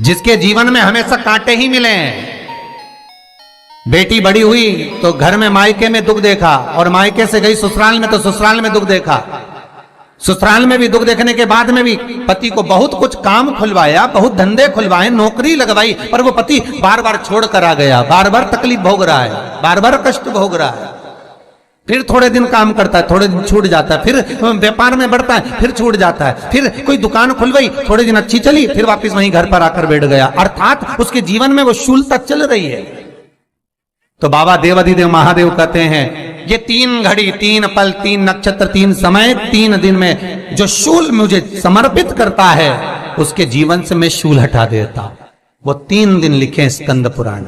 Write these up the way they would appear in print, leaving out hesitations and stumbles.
जिसके जीवन में हमेशा कांटे ही मिले हैं। बेटी बड़ी हुई तो घर में मायके में दुख देखा, और मायके से गई ससुराल में तो ससुराल में दुख देखा। ससुराल में भी दुख देखने के बाद में भी पति को बहुत कुछ काम खुलवाया, बहुत धंधे खुलवाए, नौकरी लगवाई, पर वो पति बार बार छोड़ कर आ गया, बार बार तकलीफ भोग रहा है, बार बार कष्ट भोग रहा है। फिर थोड़े दिन काम करता है, थोड़े दिन छूट जाता है, फिर व्यापार में बढ़ता है, फिर छूट जाता है, फिर कोई दुकान खुलवाई, थोड़े दिन अच्छी चली, फिर वापस वहीं घर पर आकर बैठ गया। अर्थात उसके जीवन में वो शूलता चल रही है। तो बाबा देवाधिदेव महादेव कहते हैं, ये 3 घड़ी 3 पल 3 नक्षत्र 3 समय 3 दिन में जो शूल मुझे समर्पित करता है, उसके जीवन से मैं शूल हटा देता। वो 3 दिन लिखे स्कंद पुराण।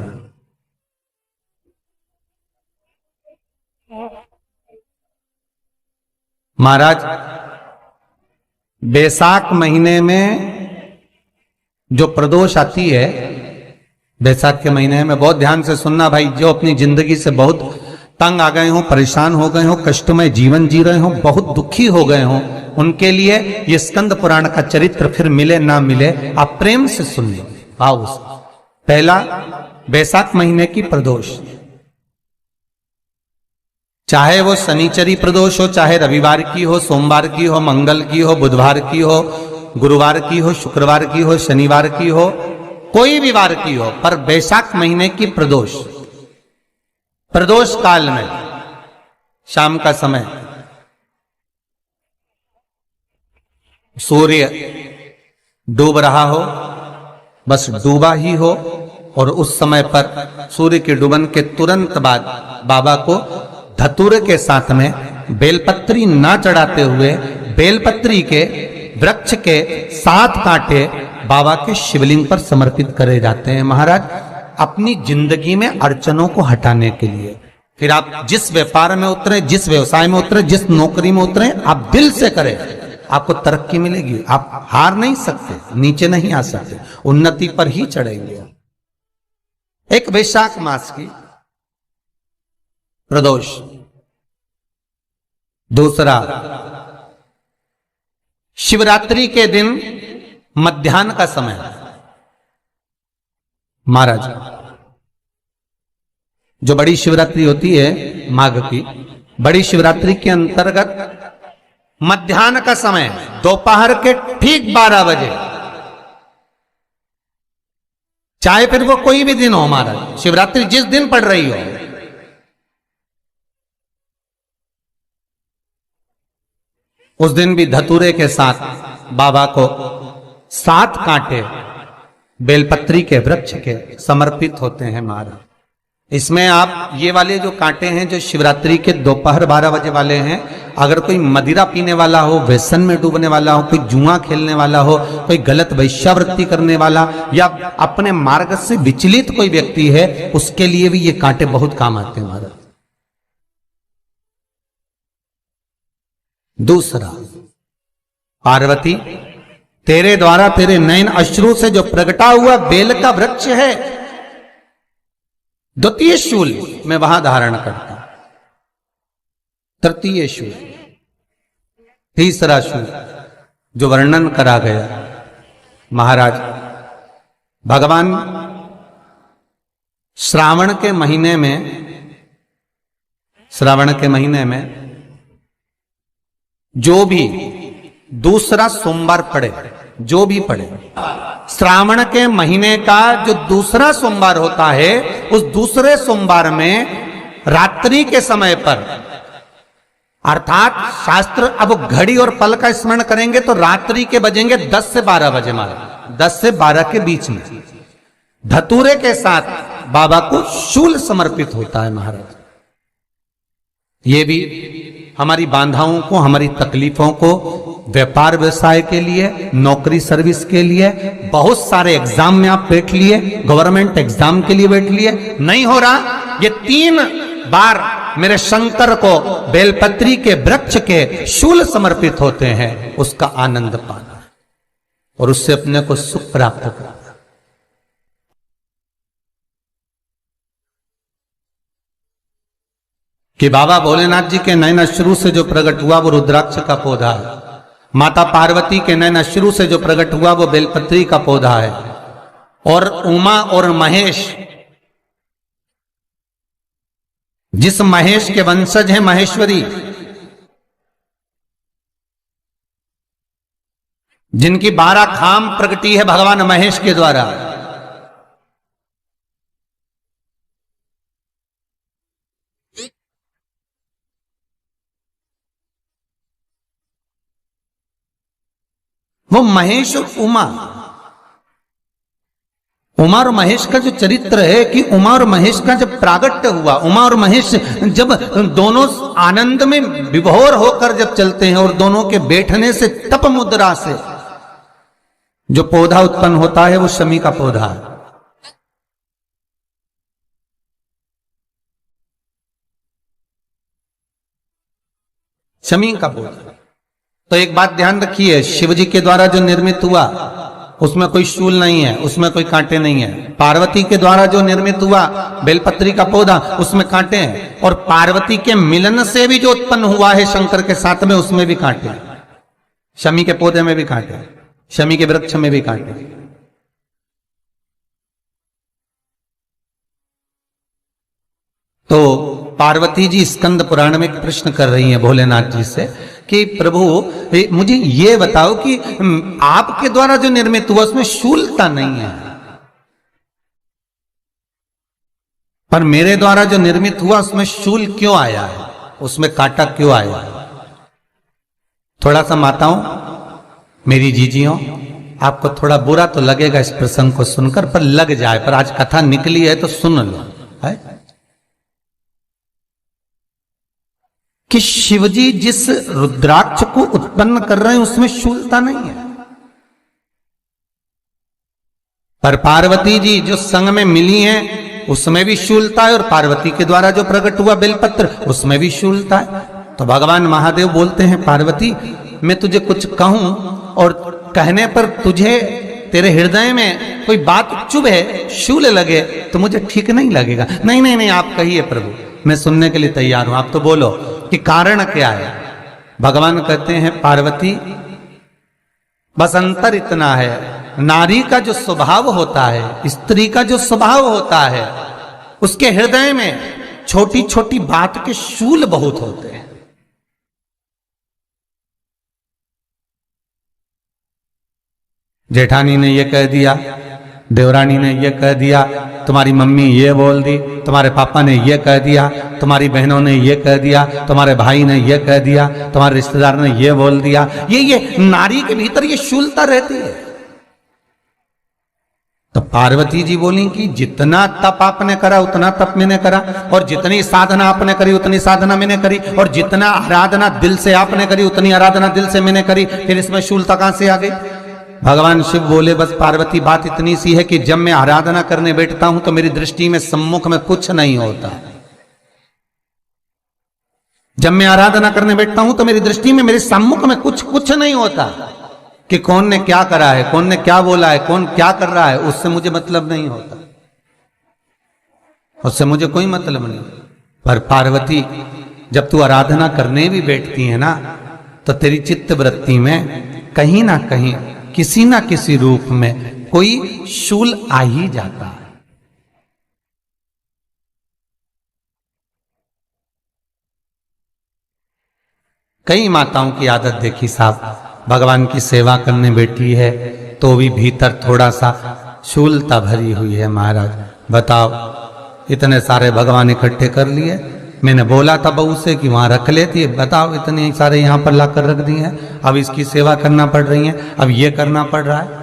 महाराज, बैसाख महीने में जो प्रदोष आती है, बैसाख के महीने में बहुत ध्यान से सुनना भाई, जो अपनी जिंदगी से बहुत तंग आ गए हो, परेशान हो गए हो, कष्टमय जीवन जी रहे हो, बहुत दुखी हो गए हो, उनके लिए ये स्कंद पुराण का चरित्र फिर मिले ना मिले, आप प्रेम से सुन लो। आओ, पहला बैसाख महीने की प्रदोष, चाहे वो शनिचरी प्रदोष हो, चाहे रविवार की हो, सोमवार की हो, मंगल की हो, बुधवार की हो, गुरुवार की हो, शुक्रवार की हो, शनिवार की हो, कोई भी वार की हो, पर बैसाख महीने की प्रदोष, प्रदोष काल में शाम का समय सूर्य डूब रहा हो, बस डूबा ही हो, और उस समय पर सूर्य के डूबन के तुरंत बाद बाबा को धतूरे के साथ में बेलपत्री ना चढ़ाते हुए बेलपत्री के वृक्ष के 7 कांटे बाबा के शिवलिंग पर समर्पित करे जाते हैं। महाराज, अपनी जिंदगी में अड़चनों को हटाने के लिए, फिर आप जिस व्यापार में उतरे, जिस व्यवसाय में उतरे, जिस नौकरी में उतरे, आप दिल से करें, आपको तरक्की मिलेगी। आप हार नहीं सकते, नीचे नहीं आ सकते, उन्नति पर ही चढ़ेंगे। एक वैशाख मास की प्रदोष, दूसरा शिवरात्रि के दिन मध्याह्न का समय। महाराज, जो बड़ी शिवरात्रि होती है माघ की, बड़ी शिवरात्रि के अंतर्गत मध्याह्न का समय, दोपहर के ठीक 12 बजे, चाहे फिर वो कोई भी दिन हो महाराज, शिवरात्रि जिस दिन पड़ रही हो, उस दिन भी धतूरे के साथ बाबा को 7 कांटे बेलपत्री के वृक्ष के समर्पित होते हैं महाराज। इसमें आप ये वाले जो कांटे हैं, जो शिवरात्रि के दोपहर 12 बजे वाले हैं, अगर कोई मदिरा पीने वाला हो, व्यसन में डूबने वाला हो, कोई जुआ खेलने वाला हो, कोई गलत वैश्यावृत्ति करने वाला, या अपने मार्ग से विचलित कोई व्यक्ति है, उसके लिए भी ये कांटे बहुत काम आते हैं महाराज। दूसरा, पार्वती, तेरे द्वारा तेरे नयन अश्रु से जो प्रगटा हुआ बेल का वृक्ष है, द्वितीय शूल मैं वहां धारण करता, तृतीय शूल, तीसरा शूल जो वर्णन करा गया महाराज। भगवान श्रावण के महीने में जो भी दूसरा सोमवार पड़े, जो भी पड़े, श्रावण के महीने का जो दूसरा सोमवार होता है, उस दूसरे सोमवार में रात्रि के समय पर, अर्थात शास्त्र अब घड़ी और पल का स्मरण करेंगे तो रात्रि के बजेंगे 10 से 12 बजे महाराज, 10 से 12 के बीच में धतूरे के साथ बाबा को शूल समर्पित होता है महाराज। ये भी हमारी बाधाओं को, हमारी तकलीफों को, व्यापार व्यवसाय के लिए, नौकरी सर्विस के लिए, बहुत सारे एग्जाम में आप बैठ लिए, गवर्नमेंट एग्जाम के लिए बैठ लिए, नहीं हो रहा, ये 3 बार मेरे शंकर को बेलपत्री के वृक्ष के शूल समर्पित होते हैं, उसका आनंद पाना और उससे अपने को सुख प्राप्त करना। कि बाबा भोलेनाथ जी के नयन अश्रु से जो प्रकट हुआ वो रुद्राक्ष का पौधा है, माता पार्वती के नयन अश्रु से जो प्रकट हुआ वो बेलपत्री का पौधा है, और उमा और महेश, जिस महेश के वंशज हैं महेश्वरी, जिनकी 12 खाम प्रगटी है भगवान महेश के द्वारा, वो महेश और उमा, उमा और महेश का जो चरित्र है कि उमा और महेश का जब प्रागट्य हुआ, उमा और महेश जब दोनों आनंद में विभोर होकर जब चलते हैं और दोनों के बैठने से तप मुद्रा से जो पौधा उत्पन्न होता है वो शमी का पौधा है। शमी का पौधा। तो एक बात ध्यान रखिए, शिव जी के द्वारा जो निर्मित हुआ उसमें कोई शूल नहीं है, उसमें कोई कांटे नहीं है। पार्वती के द्वारा जो निर्मित हुआ बेलपत्री का पौधा, उसमें कांटे हैं। और पार्वती के मिलन से भी जो उत्पन्न हुआ है शंकर के साथ में, उसमें भी कांटे हैं। शमी के पौधे में भी कांटे, शमी के वृक्ष में भी कांटे। तो पार्वती जी स्कंद पुराण में एक प्रश्न कर रही हैं भोलेनाथ जी से कि प्रभु मुझे ये बताओ कि आपके द्वारा जो निर्मित हुआ उसमें शूलता नहीं है, पर मेरे द्वारा जो निर्मित हुआ उसमें शूल क्यों आया है, उसमें कांटा क्यों आया है? थोड़ा सा माताओं, मेरी जीजियों, आपको थोड़ा बुरा तो लगेगा इस प्रसंग को सुनकर, पर लग जाए, पर आज कथा निकली है तो सुन लो है कि शिवजी जिस रुद्राक्ष को उत्पन्न कर रहे हैं उसमें शूलता नहीं है, पर पार्वती जी जो संग में मिली हैं उसमें भी शूलता है, और पार्वती के द्वारा जो प्रकट हुआ बेलपत्र उसमें भी शूलता है। तो भगवान महादेव बोलते हैं पार्वती, मैं तुझे कुछ कहूं और कहने पर तुझे तेरे हृदय में कोई बात चुभे, शूल लगे तो मुझे ठीक नहीं लगेगा। नहीं नहीं नहीं, आप कहिए प्रभु, मैं सुनने के लिए तैयार हूं, आप तो बोलो कि कारण क्या है। भगवान कहते हैं पार्वती, बस अंतर इतना है, नारी का जो स्वभाव होता है, स्त्री का जो स्वभाव होता है, उसके हृदय में छोटी छोटी बात के शूल बहुत होते हैं। जेठानी ने ये कह दिया, देवरानी ने ये कह दिया, तुम्हारी मम्मी ये बोल दी, तुम्हारे पापा ने ये कह दिया, तुम्हारी बहनों ने ये कह दिया, तुम्हारे भाई ने ये कह दिया, तुम्हारे रिश्तेदार ने ये बोल दिया। ये नारी के भीतर ये शूलता रहती है। तो पार्वती जी बोली कि जितना तप आपने करा उतना तप मैंने करा, और जितनी साधना आपने करी उतनी साधना मैंने करी, और जितना आराधना दिल से आपने करी उतनी आराधना दिल से मैंने करी, फिर इसमें शूलता कहां से आ गई? भगवान शिव बोले, बस पार्वती बात इतनी सी है कि जब मैं आराधना करने बैठता हूं तो मेरी दृष्टि में सम्मुख में कुछ नहीं होता। जब मैं आराधना करने बैठता हूं तो मेरी दृष्टि में मेरे सम्मुख में कुछ नहीं होता कि कौन ने क्या करा है, कौन ने क्या बोला है, कौन क्या कर रहा है, उससे मुझे मतलब नहीं होता, उससे मुझे कोई मतलब नहीं। पर पार्वती, जब तू आराधना करने भी बैठती है ना, तो तेरी चित्त वृत्ति में कहीं ना कहीं किसी ना किसी रूप में कोई शूल आ ही जाता है। कई माताओं की आदत देखी साहब, भगवान की सेवा करने बैठी है तो भी भीतर थोड़ा सा शूलता भरी हुई है। महाराज बताओ, इतने सारे भगवान इकट्ठे कर लिए, मैंने बोला था बहू से कि वहां रख लेती है, बताओ इतने सारे यहां पर लाकर रख दिए हैं, अब इसकी सेवा करना पड़ रही है, अब ये करना पड़ रहा है।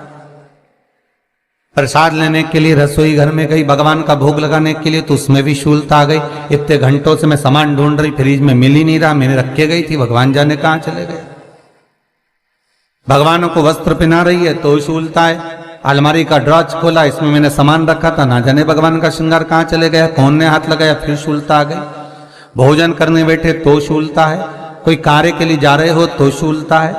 प्रसाद लेने के लिए रसोई घर में गई, भगवान का भोग लगाने के लिए, तो उसमें भी शूलता आ गई। इतने घंटों से मैं सामान ढूंढ रही, फ्रिज में मिल ही नहीं रहा, मैंने रख के गई थी, भगवान जाने कहां चले गए। भगवानों को वस्त्र पहना रही है तो शूलता है। अलमारी का ड्रॉज खोला, इसमें मैंने सामान रखा था, ना जाने भगवान का श्रृंगार कहां चले गया, कौन ने हाथ लगाया, फिर शूलता आ गई। भोजन करने बैठे तो शूलता है, कोई कार्य के लिए जा रहे हो तो शूलता है।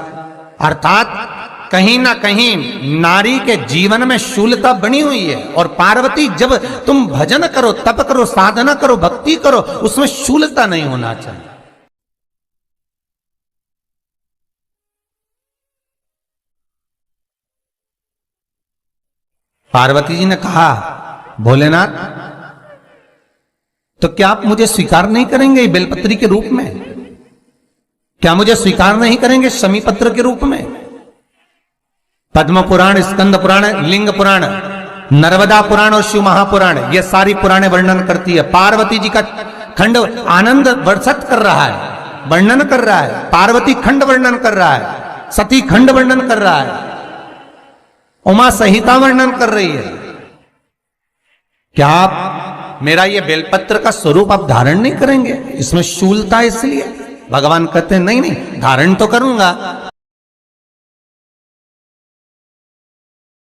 अर्थात कहीं ना कहीं नारी के जीवन में शूलता बनी हुई है। और पार्वती, जब तुम भजन करो, तप करो, साधना करो, भक्ति करो, उसमें शूलता नहीं होना चाहिए। पार्वती जी ने कहा, भोलेनाथ तो क्या आप मुझे स्वीकार नहीं करेंगे बेलपत्री के रूप में? क्या मुझे स्वीकार नहीं करेंगे शमी पत्र के रूप में? पद्म पुराण, स्कंद पुराण, लिंग पुराण, नर्मदा पुराण और शिव महापुराण, ये सारी पुराणे वर्णन करती है। पार्वती जी का खंड आनंद वर्षित कर रहा है, वर्णन कर रहा है। पार्वती खंड वर्णन कर रहा है, सती खंड वर्णन कर रहा है, उमा संहिता वर्णन कर रही है। क्या आप मेरा ये बेलपत्र का स्वरूप आप धारण नहीं करेंगे? इसमें शूलता इसलिए भगवान कहते हैं नहीं नहीं, धारण तो करूंगा,